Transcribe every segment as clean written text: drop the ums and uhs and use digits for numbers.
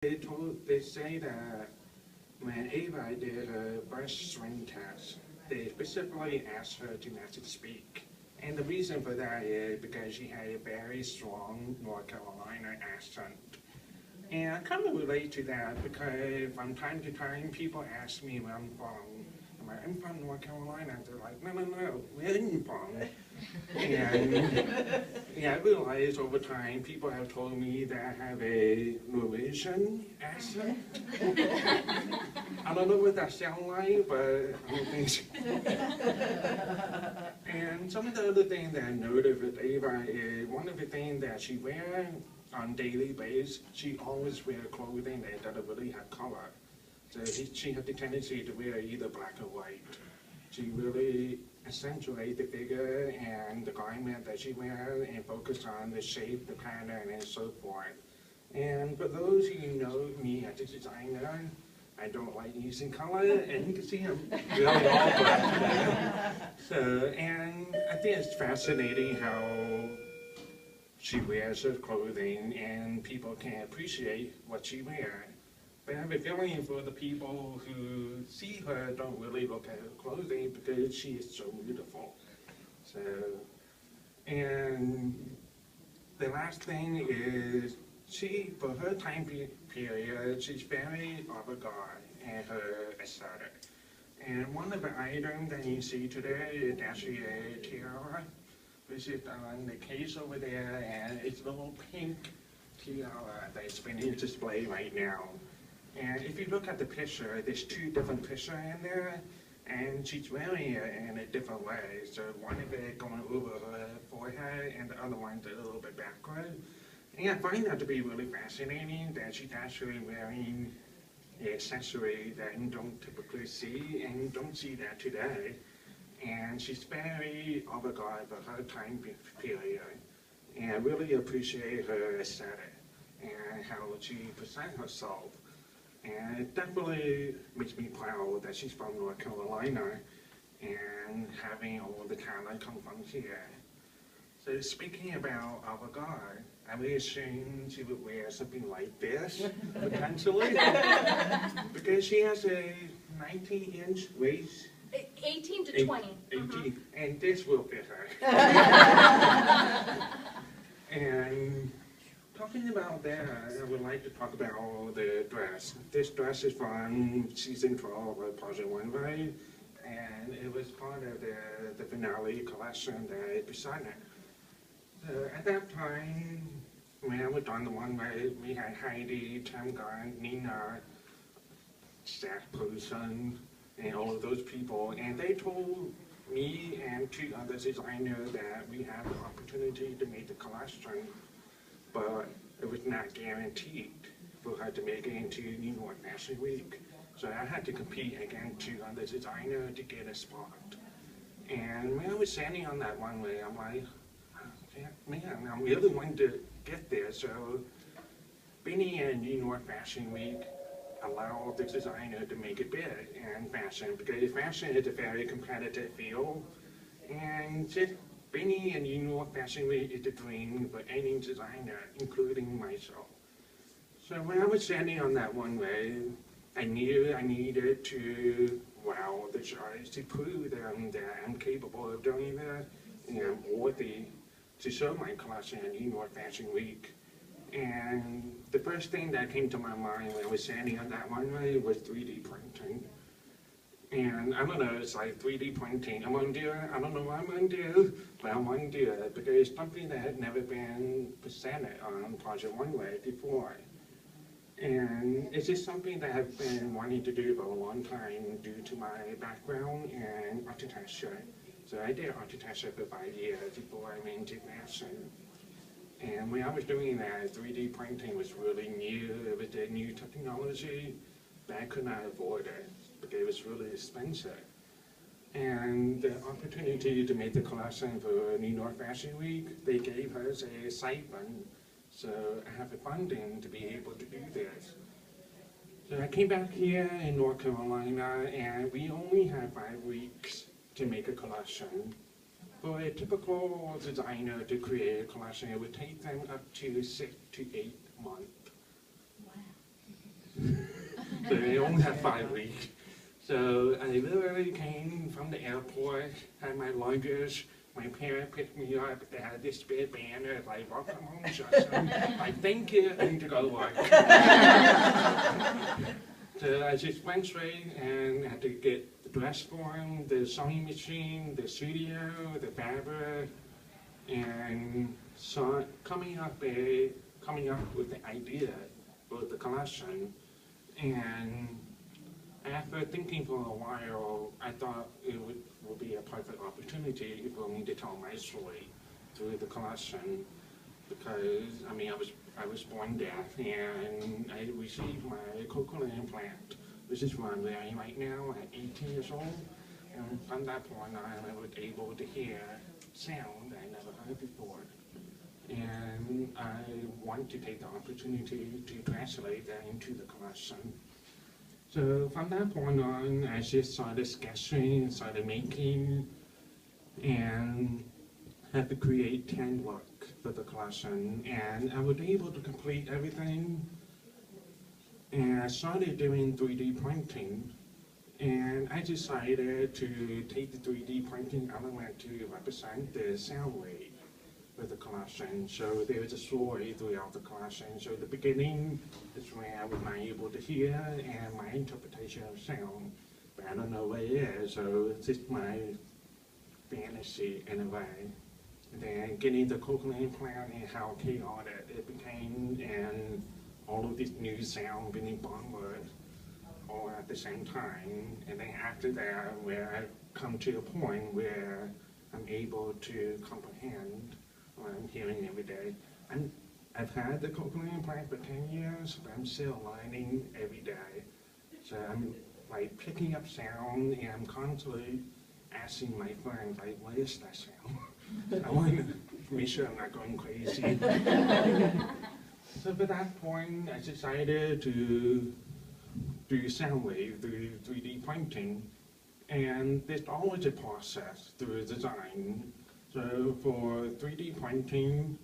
They say that when Ava did her first swing test, they specifically asked her to not to speak. And the reason for that is because she had a very strong North Carolina accent. And I kind of relate to that because from time to time people ask me where I'm from. I'm from North Carolina. They're like, no, where are you from? And yeah, I realized over time people have told me that I have a Norwegian accent. I don't know what that sounds like, but I don't think so. And some of the other things that I noticed with Ava is one of the things that she wears on a daily basis, she always wears clothing that doesn't really have color. So she has the tendency to wear either black or white. She really accentuates the figure and the garment that she wears and focus on the shape, the pattern, and so forth. And for those who know me as a designer, I don't like using color, and you can see I'm really all black today. So, and I think it's fascinating how she wears her clothing and people can appreciate what she wears. But I have a feeling for the people who see her don't really look at her clothing because she is so beautiful. So, and the last thing is she, for her time period, she's very avant-garde in her aesthetic. And one of the items that you see today is actually a tiara, which is on the case over there, and it's a little pink tiara that's been in display right now. And if you look at the picture, there's two different pictures in there, and she's wearing it in a different way. So one of it going over her forehead, and the other one's a little bit backward. And I find that to be really fascinating, that she's actually wearing an accessory that you don't typically see, and you don't see that today. And she's very avant-garde for her time period. And I really appreciate her aesthetic and how she presents herself. And it definitely makes me proud that she's from North Carolina and having all the talent come from here. So speaking about avant-garde, I would assume she would wear something like this, potentially, because she has a 19-inch waist. 18 to 20. 18, and this will fit her. And talking about that, I would like to talk about the dress. This dress is from season 12 of Project Runway, and it was part of the finale collection that I presented. At that time, when I was on the runway, we had Heidi, Tamgar, Nina, Zach Person, and all of those people, and they told me and two other designers that we have the opportunity to make the collection, but it was not guaranteed for her to make it into New York Fashion Week. So I had to compete against two other designers to get a spot. And when I was standing on that runway, I'm like, man, I'm really wanting to get there. So being in New York Fashion Week allowed the designer to make it big in fashion, because fashion is a very competitive field, and just being in New York Fashion Week is a dream for any designer, including myself. So when I was standing on that runway, I knew I needed to wow the judges to prove them that I'm capable of doing that, and I'm worthy to show my collection at New York Fashion Week. And the first thing that came to my mind when I was standing on that runway was 3D printing. And I don't know, it's like 3D printing. I'm gonna do it. I don't know what I'm gonna do, but I'm gonna do it because it's something that had never been presented on Project Runway before. And it's just something that I've been wanting to do for a long time due to my background in architecture. So I did architecture for 5 years before I went into fashion. And when I was doing that, 3D printing was really new. It was a new technology, but I could not afford it because it was really expensive. And the opportunity to make the collection for New York Fashion Week, they gave us a stipend. So I have the funding to be able to do this. So I came back here in North Carolina, and we only had 5 weeks to make a collection. For a typical designer to create a collection, it would take them up to 6 to 8 months. Wow. So they only have 5 weeks. So I literally came from the airport, had my luggage. My parents picked me up. They had this big banner like, "Welcome home, Justin." Like, thank you, I need to go work. So I just went straight and had to get the dress form, the sewing machine, the studio, the fabric, and so coming up with the idea for the collection. And after thinking for a while, I thought it would be a perfect opportunity for me to tell my story through the collection, because I mean I was born deaf and I received my cochlear implant, which is what I'm wearing right now at 18 years old. And from that point on, I was able to hear sound I never heard before. And I want to take the opportunity to translate that into the collection. So from that point on, I just started sketching, started making, and had to create 10 work for the collection. And I was able to complete everything. And I started doing 3D printing. And I decided to take the 3D printing element to represent the sound wave for the collection. So there was a story throughout the collection. So the beginning is where I was not able to hear and my interpretation of sound. But I don't know what it is, so it's just my fantasy in a way. And then getting the cochlear implant and how chaotic it became, and all of this new sound being bombarded all at the same time. And then after that, where I come to a point where I'm able to comprehend what I'm hearing every day. I've had the cochlear implant for 10 years, but I'm still learning every day. So I'm like picking up sound, and I'm constantly asking my friends, like, what is that sound? I want to make sure I'm not going crazy. So at that point, I decided to do sound wave through 3D printing. And there's always a process through design. So for 3D printing,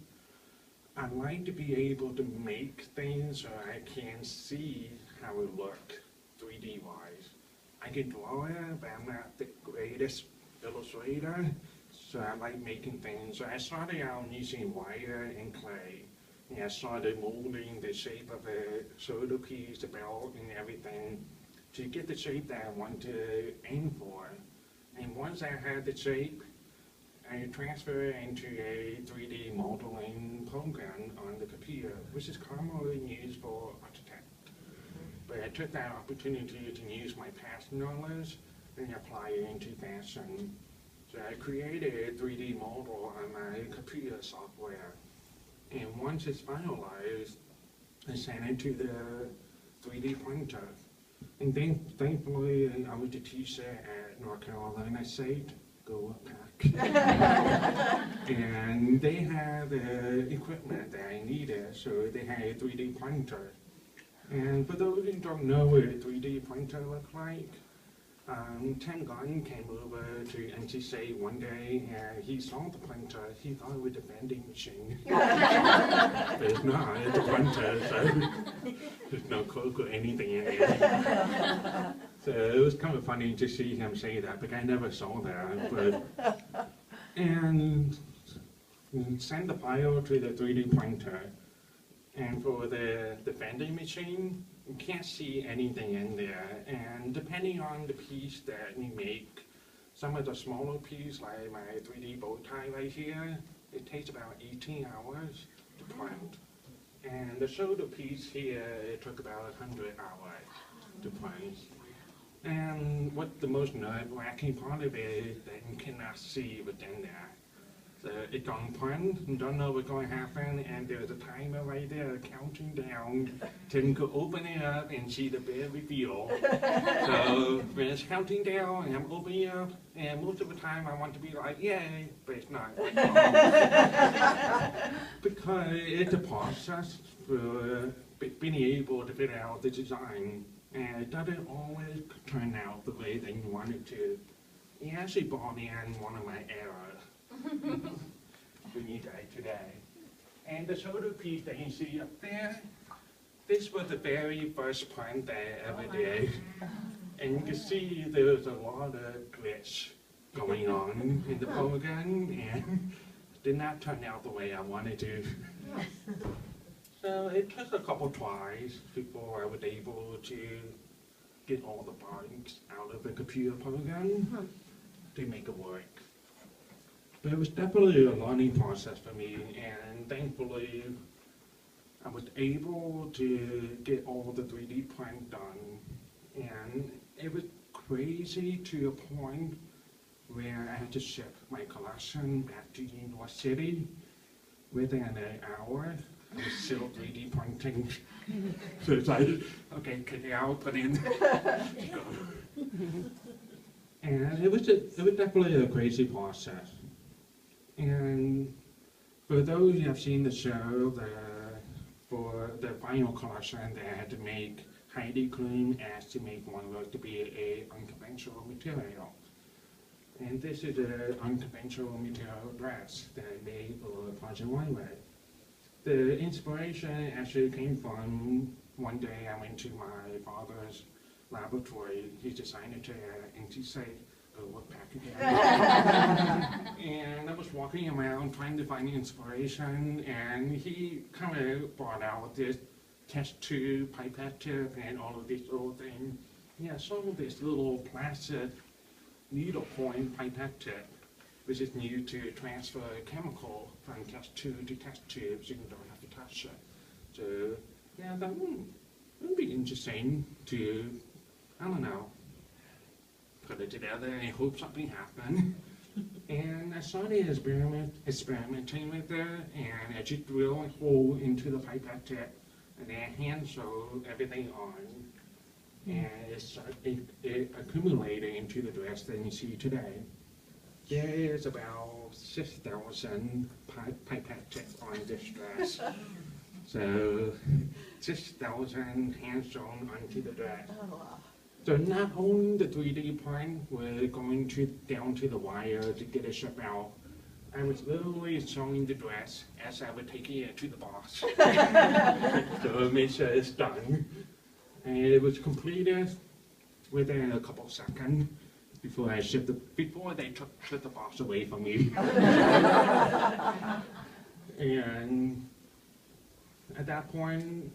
I like to be able to make things so I can see how it looks 3D wise. I can draw it, but I'm not the greatest illustrator, so I like making things. So I started out using wire and clay, and I started molding the shape of the shoulder piece, the belt, and everything to get the shape that I want to aim for. And once I had the shape, I transferred it into a 3D modeling program on the computer, which is commonly used for architect. But I took that opportunity to use my past knowledge and apply it into fashion. So I created a 3D model on my computer software. And once it's finalized, I sent it to the 3D printer. And then, thankfully, I was a teacher at North Carolina State, go Pack. And they had the equipment that I needed, so they had a 3D printer. And for those who don't know what a 3D printer looks like, Tim Gunn came over to NC State one day and he saw the printer. He thought it was a vending machine. But it's not, it's a printer, so there's no Coke or anything in it. So it was kind of funny to see him say that, but I never saw that. But, and send the file to the 3D printer. And for the vending machine, you can't see anything in there. And depending on the piece that you make, some of the smaller pieces, like my 3D bow tie right here, it takes about 18 hours to print. And the shoulder piece here, it took about 100 hours to print. And what the most nerve-wracking part of it is that you cannot see within there. So it don't print, you don't know what's going to happen, and there's a timer right there counting down till you can open it up and see the big reveal. So when it's counting down and I'm opening it up, and most of the time I want to be like, yay, but it's not. Because it's a process for being able to figure out the design, and it doesn't always turn out the way that you want it to. It actually brought in one of my errors. We need that today. And the shoulder piece that you see up there, this was the very first print that I ever did. And you can see there was a lot of glitch going on in the program, and it did not turn out the way I wanted to. So it took a couple tries before I was able to get all the bugs out of the computer program to make it work. But it was definitely a learning process for me, and thankfully I was able to get all the 3D print done. And it was crazy to a point where I had to ship my collection back to New York City within an hour. I was still 3D printing. So it's like, okay, cut it out, put in, go. And it was definitely a crazy process. And for those who have seen the show, for the final collection, they had to make Heidi Klum asked to make one look to be a unconventional material. And this is an unconventional material dress that I made for Project Runway. The inspiration actually came from one day I went to my father's laboratory. He's a scientist, and he said, "Go look back again." And I was walking around trying to find inspiration, and he kind of brought out this test tube, pipette tip, and all of these little things. Yeah, some of this little plastic needlepoint pipette tip, which is used to transfer chemical from test tube to test tube, so you don't have to touch it. So, yeah, I thought, it would be interesting to, I don't know, put it together and hope something happened. And I started experimenting with it, and I just drill a hole into the pipette tip, and then hand sew everything on. And it accumulated into the dress that you see today. There is about 6,000 pipette tips on this dress. So 6,000 hand sewn onto the dress. Oh, wow. So not only the 3D print, we're going down to the wire to get it shipped out. I was literally sewing the dress as I was taking it to the boss. So make sure it's done. And it was completed within a couple seconds before they took the boss away from me. And at that point,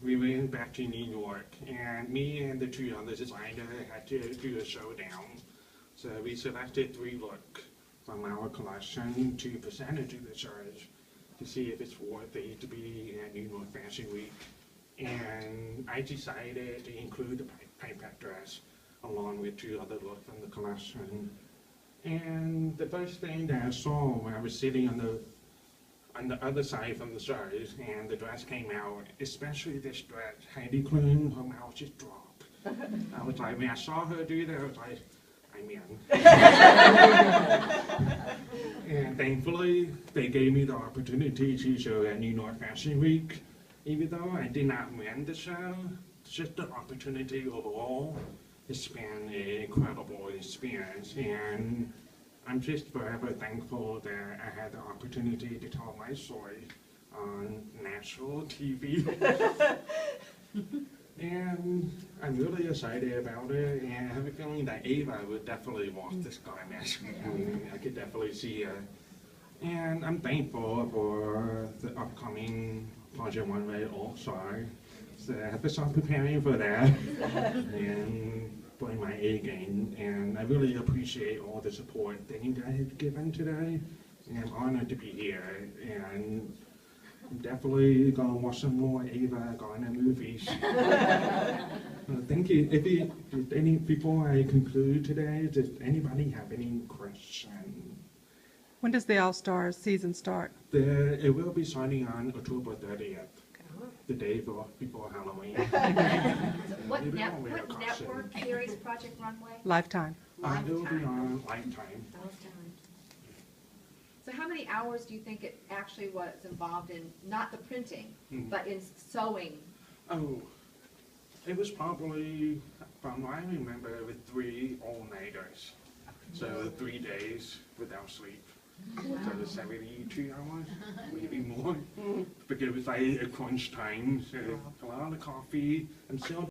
we went back to New York, and me and the two other designers had to do a showdown. So we selected 3 looks from our collection to present it to the judge to see if it's worthy to be at New York Fashion Week. And I decided to include the pipette dress along with 2 other looks from the collection. And the first thing that I saw when I was sitting on the other side from the judge and the dress came out, especially this dress, Heidi Klum, her mouth just dropped. I was like, when I saw her do that, I was like, I'm in. And thankfully, they gave me the opportunity to show at New York Fashion Week. Even though I did not win the show, just the opportunity overall, it's been an incredible experience. And I'm just forever thankful that I had the opportunity to tell my story on national TV. And I'm really excited about it, and I have a feeling that Ava would definitely want this garment. I could definitely see her. And I'm thankful for the upcoming Project Runway Allstars. So I have to start preparing for that and playing my A game. And I really appreciate all the support that you guys have given today. And I'm honored to be here. And I'm definitely going to watch some more Ava Gardner movies. Thank you. Before I conclude today, does anybody have any questions? When does the Allstars season start? It will be starting on October 30th, the day before Halloween. What network carries Project Runway? Lifetime. It will be on Lifetime. So how many hours do you think it actually was involved in, not the printing, but in sewing? Oh, it was probably, from what I remember, it was 3 all-nighters. So 3 days without sleep. So the 72 hours, maybe more. Because it was like a crunch time, so a lot of coffee and still